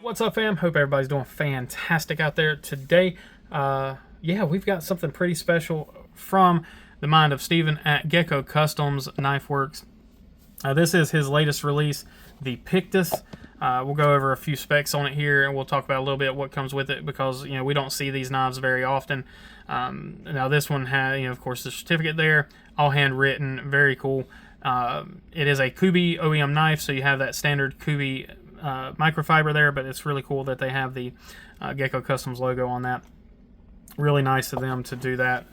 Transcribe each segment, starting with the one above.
What's up, fam? Hope everybody's doing fantastic out there today. Yeah, we've got something pretty special from the mind of Steven at Gecko Customz Knife Works. This is his latest release, the Pictus. We'll go over a few specs on it here, and we'll talk about a little bit what comes with it, because we don't see these knives very often. Now this one had, of course, the certificate there, all handwritten, very cool. It is a Kubi OEM knife, so you have that standard Kubi microfiber there, but it's really cool that they have the Gecko Customz logo on that. Really nice of them to do that.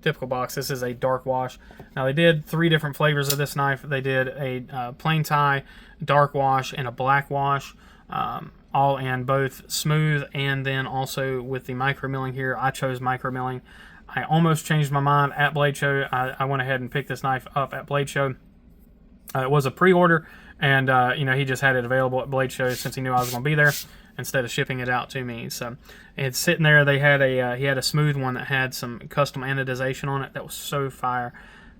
Typical box. This is a dark wash. Now they did 3 different flavors of this knife. They did a plain tie, dark wash, and a black wash, all in both smooth and then also with the micro milling here. I chose micro milling. I almost changed my mind at Blade Show. I went ahead and picked this knife up at Blade Show. It was a pre-order, and he just had it available at Blade Show since he knew I was going to be there, instead of shipping it out to me. So it's sitting there. They had he had a smooth one that had some custom anodization on it that was so fire,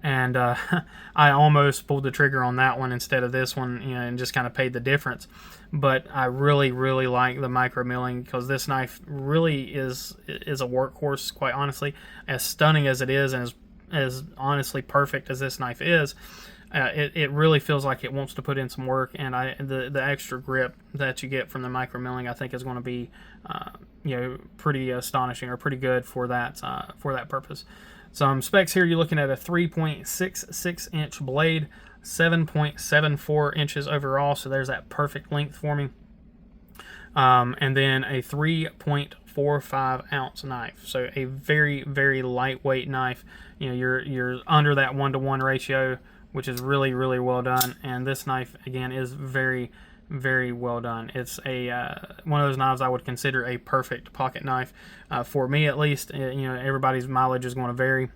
and I almost pulled the trigger on that one instead of this one, and just kind of paid the difference. But I really like the micro milling, because this knife really is a workhorse, quite honestly. As stunning as it is, and as honestly perfect as this knife is, it really feels like it wants to put in some work, and the extra grip that you get from the micro milling, I think, is going to be pretty astonishing, or pretty good for that purpose. Some specs here: you're looking at a 3.66 inch blade, 7.74 inches overall, so there's that perfect length for me. And then a 3.45 ounce knife, so a very lightweight knife. You're under that 1-to-1 ratio, which is really well done. And this knife, again, is very well done. It's one of those knives I would consider a perfect pocket knife, for me at least. Everybody's mileage is going to vary,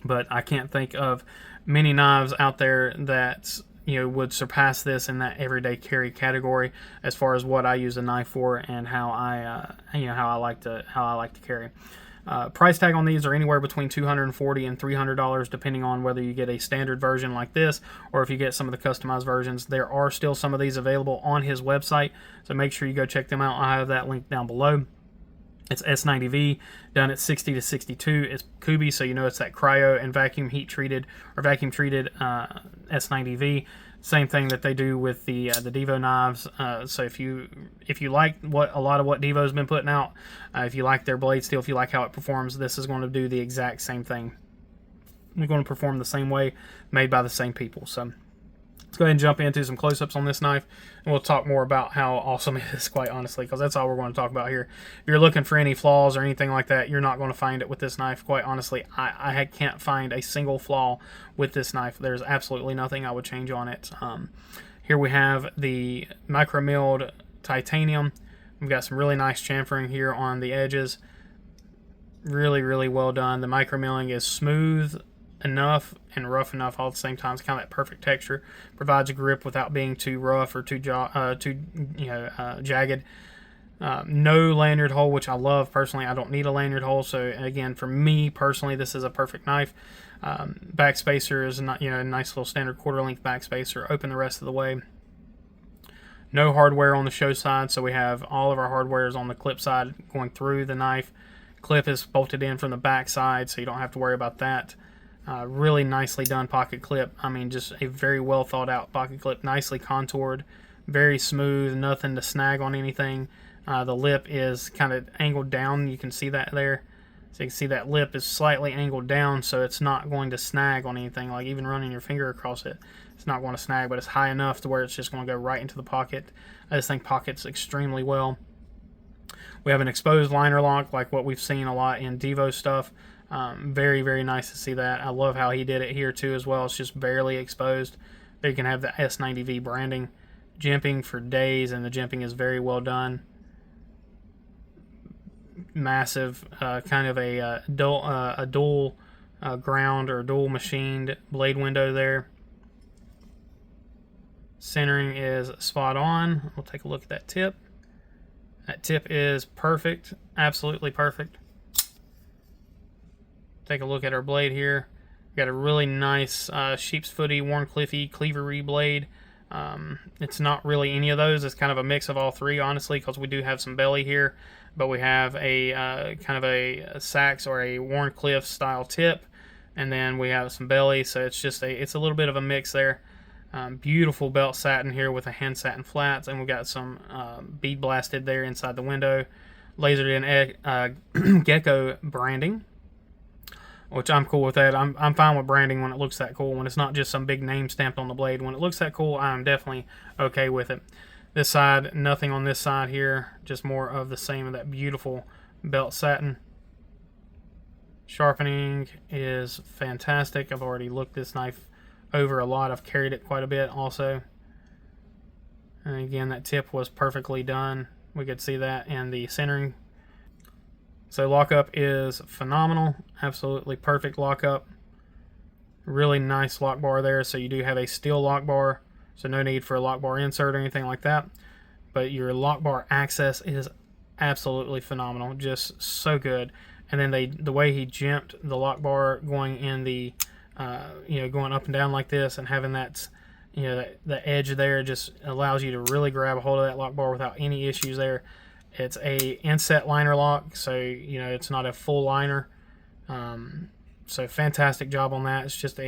but I can't think of many knives out there that would surpass this in that everyday carry category, as far as what I use a knife for and how I like to carry. Price tag on these are anywhere between $240 and $300, depending on whether you get a standard version like this, or if you get some of the customized versions. There are still some of these available on his website, so make sure you go check them out. I have that link down below. It's S90V, done at 60 to 62. It's Kubi, so it's that cryo and vacuum heat treated, or vacuum treated S90V. Same thing that they do with the Devo knives. So if you like a lot of what Devo's been putting out, if you like their blade steel, if you like how it performs, this is going to do the exact same thing. We're going to perform the same way, made by the same people. So let's go ahead and jump into some close-ups on this knife, and we'll talk more about how awesome it is, quite honestly, because that's all we're going to talk about here. If you're looking for any flaws or anything like that, you're not going to find it with this knife. Quite honestly, I can't find a single flaw with this knife. There's absolutely nothing I would change on it. Here we have the micro milled titanium. We've got some really nice chamfering here on the edges. Really well done. The micro milling is smooth enough and rough enough all at the same time. It's kind of that perfect texture. Provides a grip without being too rough or too jagged. No lanyard hole, which I love personally. I don't need a lanyard hole, so again, for me personally, this is a perfect knife. Backspacer is not, a nice little standard quarter length backspacer. Open the rest of the way. No hardware on the show side, so we have all of our hardware is on the clip side going through the knife. Clip is bolted in from the back side, so you don't have to worry about that. Really nicely done pocket clip. I mean, just a very well thought out pocket clip. Nicely contoured, very smooth, nothing to snag on anything. The lip is kind of angled down. You can see that there. So you can see that lip is slightly angled down, so it's not going to snag on anything. Like even running your finger across it, it's not going to snag, but it's high enough to where it's just going to go right into the pocket. I just think pockets extremely well. We have an exposed liner lock, like what we've seen a lot in Devo stuff. Very nice to see that. I love how he did it here too as well. It's just barely exposed. There you can have the S90V branding. Jimping for days, and the jimping is very well done. Massive, kind of a dual ground or dual machined blade window there. Centering is spot on. We'll take a look at that tip. That tip is perfect, absolutely perfect. Take a look at our blade here. Got a really nice sheep's footy, Warncliffey, cleavery blade. It's not really any of those. It's kind of a mix of all three, honestly, because we do have some belly here, but we have a kind of a Saks or a Warncliffe style tip, and then we have some belly. So it's just it's a little bit of a mix there. Beautiful belt satin here with a hand satin flats, and we got some bead blasted there inside the window, lasered in Gecko branding, which I'm cool with that. I'm fine with branding when it looks that cool. When it's not just some big name stamped on the blade, when it looks that cool, I'm definitely okay with it. This side, nothing on this side here, just more of the same of that beautiful belt satin. Sharpening is fantastic. I've already looked this knife over a lot. I've carried it quite a bit also. And again, that tip was perfectly done. We could see that in the centering. So lockup is phenomenal. Absolutely perfect lockup. Really nice lock bar there. So you do have a steel lock bar, so no need for a lock bar insert or anything like that. But your lock bar access is absolutely phenomenal. Just so good. And then the way he jimped the lock bar going in the going up and down like this, and having that, the edge there just allows you to really grab a hold of that lock bar without any issues there. It's a inset liner lock, so it's not a full liner. So fantastic job on that. It's just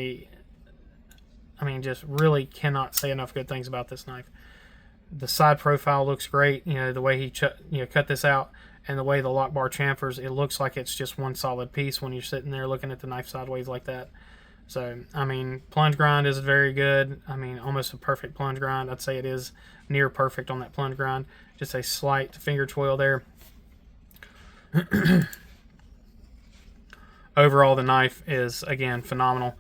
just really cannot say enough good things about this knife. The side profile looks great. The way he cut this out, and the way the lock bar chamfers, it looks like it's just one solid piece when you're sitting there looking at the knife sideways like that. So, plunge grind is very good. Almost a perfect plunge grind. I'd say it is near perfect on that plunge grind. Just a slight finger twirl there. Overall, the knife is, again, phenomenal.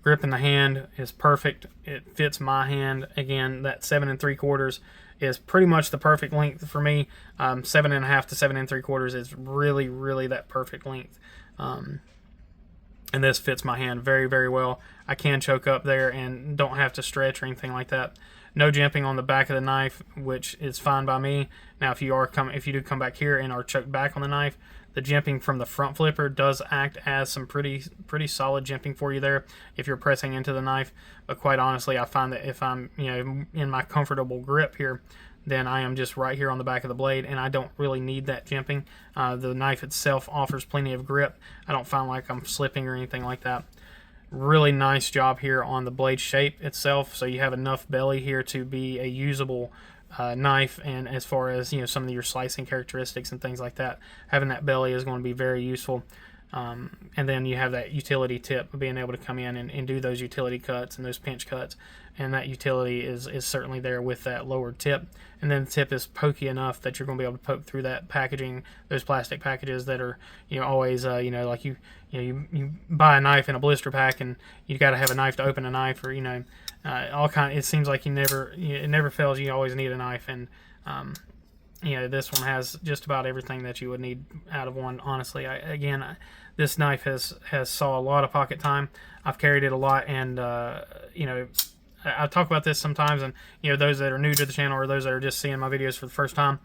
Grip in the hand is perfect. It fits my hand. Again, that 7 3/4 is pretty much the perfect length for me. 7 1/2 to 7 3/4 is really, really that perfect length. And this fits my hand very, very well. I can choke up there and don't have to stretch or anything like that. No jimping on the back of the knife, which is fine by me. Now, if you do come back here and are choked back on the knife, the jimping from the front flipper does act as some pretty solid jimping for you there if you're pressing into the knife. But quite honestly, I find that if I'm in my comfortable grip here, then I am just right here on the back of the blade, and I don't really need that jimping. The knife itself offers plenty of grip. I don't find like I'm slipping or anything like that. Really nice job here on the blade shape itself, so you have enough belly here to be a usable knife, and as far as some of your slicing characteristics and things like that, having that belly is going to be very useful. And then you have that utility tip, being able to come in and do those utility cuts and those pinch cuts, and that utility is certainly there with that lowered tip. And then the tip is pokey enough that you're going to be able to poke through that packaging, those plastic packages that are always like you buy a knife in a blister pack, and you got to have a knife to open a knife, or all kind. It seems like it never fails. You always need a knife, and this one has just about everything that you would need out of one. Honestly, this knife has saw a lot of pocket time. I've carried it a lot, and I talk about this sometimes, and those that are new to the channel or those that are just seeing my videos for the first time,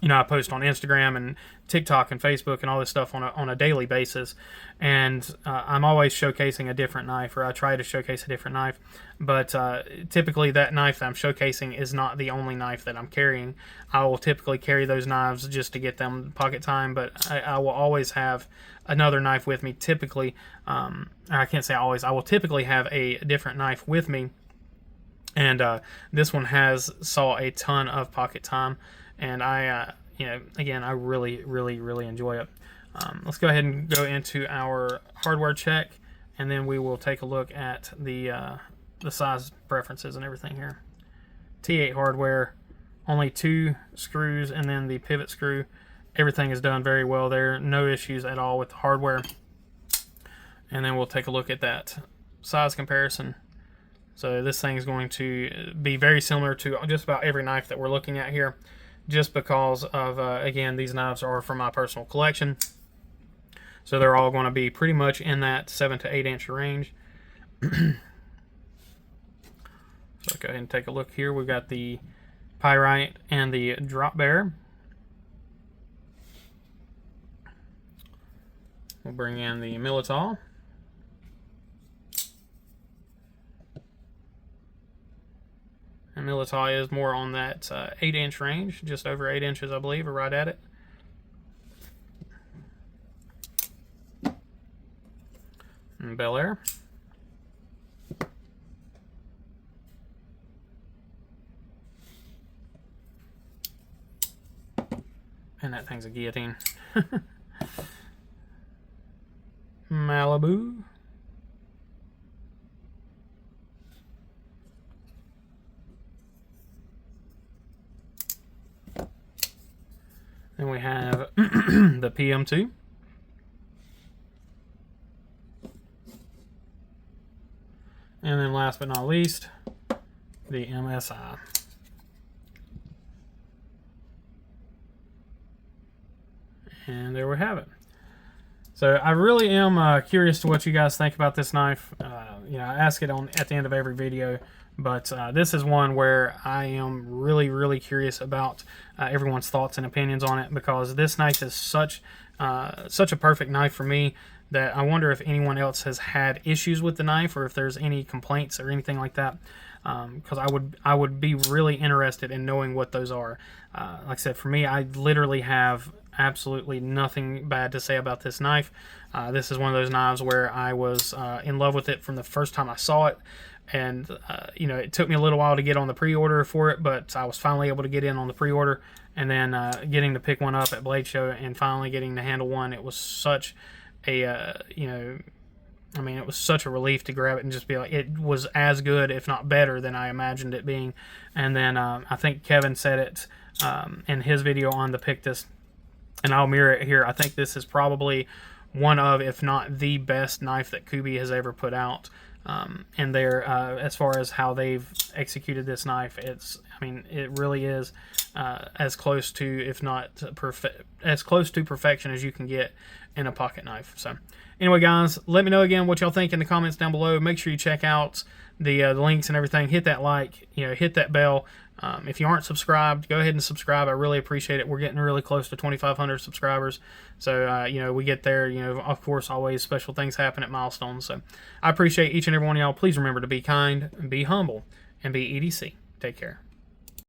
I post on Instagram and TikTok and Facebook and all this stuff on a daily basis, and I'm always showcasing a different knife, or I try to showcase a different knife. But typically that knife that I'm showcasing is not the only knife that I'm carrying. I will typically carry those knives just to get them pocket time, but I will always have another knife with me. Typically, I can't say always, I will typically have a different knife with me, and this one has saw a ton of pocket time, and again, I really, really, really enjoy it. Let's go ahead and go into our hardware check, and then we will take a look at the size preferences and everything here. T8 hardware, only 2 screws, and then the pivot screw. Everything is done very well there. No issues at all with the hardware. And then we'll take a look at that size comparison. So this thing is going to be very similar to just about every knife that we're looking at here, just because of, again, these knives are from my personal collection. So they're all going to be pretty much in that 7 to 8 inch range. So go ahead and take a look here. We've got the Pyrite and the Drop Bear. We'll bring in the Militol. Militaille is more on that 8-inch range, just over 8 inches, I believe, or right at it. And Bel Air. And that thing's a guillotine. Malibu. Then we have the PM2. And then last but not least, the MSI. And there we have it. So I really am curious to what you guys think about this knife. You know, I ask it at the end of every video, but this is one where I am really curious about everyone's thoughts and opinions on it, because this knife is such a perfect knife for me that I wonder if anyone else has had issues with the knife, or if there's any complaints or anything like that. Because I would be really interested in knowing what those are. Like I said, for me, I literally have absolutely nothing bad to say about this knife. This is one of those knives where I was in love with it from the first time I saw it, and you know, it took me a little while to get on the pre-order for it, but I was finally able to get in on the pre-order, and then getting to pick one up at Blade Show and finally getting to handle one. It was such a you know, I mean, it was such a relief to grab it and just be like, it was as good, if not better, than I imagined it being. And then I think Kevin said it in his video on the Pictus, and I'll mirror it here. I think this is probably one of, if not the best knife that Kubey has ever put out. And they're as far as how they've executed this knife, I mean, it really is as close to, if not as close to perfection as you can get in a pocket knife. So anyway, guys, let me know again what y'all think in the comments down below. Make sure you check out the links and everything. Hit that like, you know, hit that bell. If you aren't subscribed, go ahead and subscribe. I really appreciate it. We're getting really close to 2,500 subscribers. So, you know, we get there, you know, of course, always special things happen at milestones. So I appreciate each and every one of y'all. Please remember to be kind, be humble, and be EDC. Take care.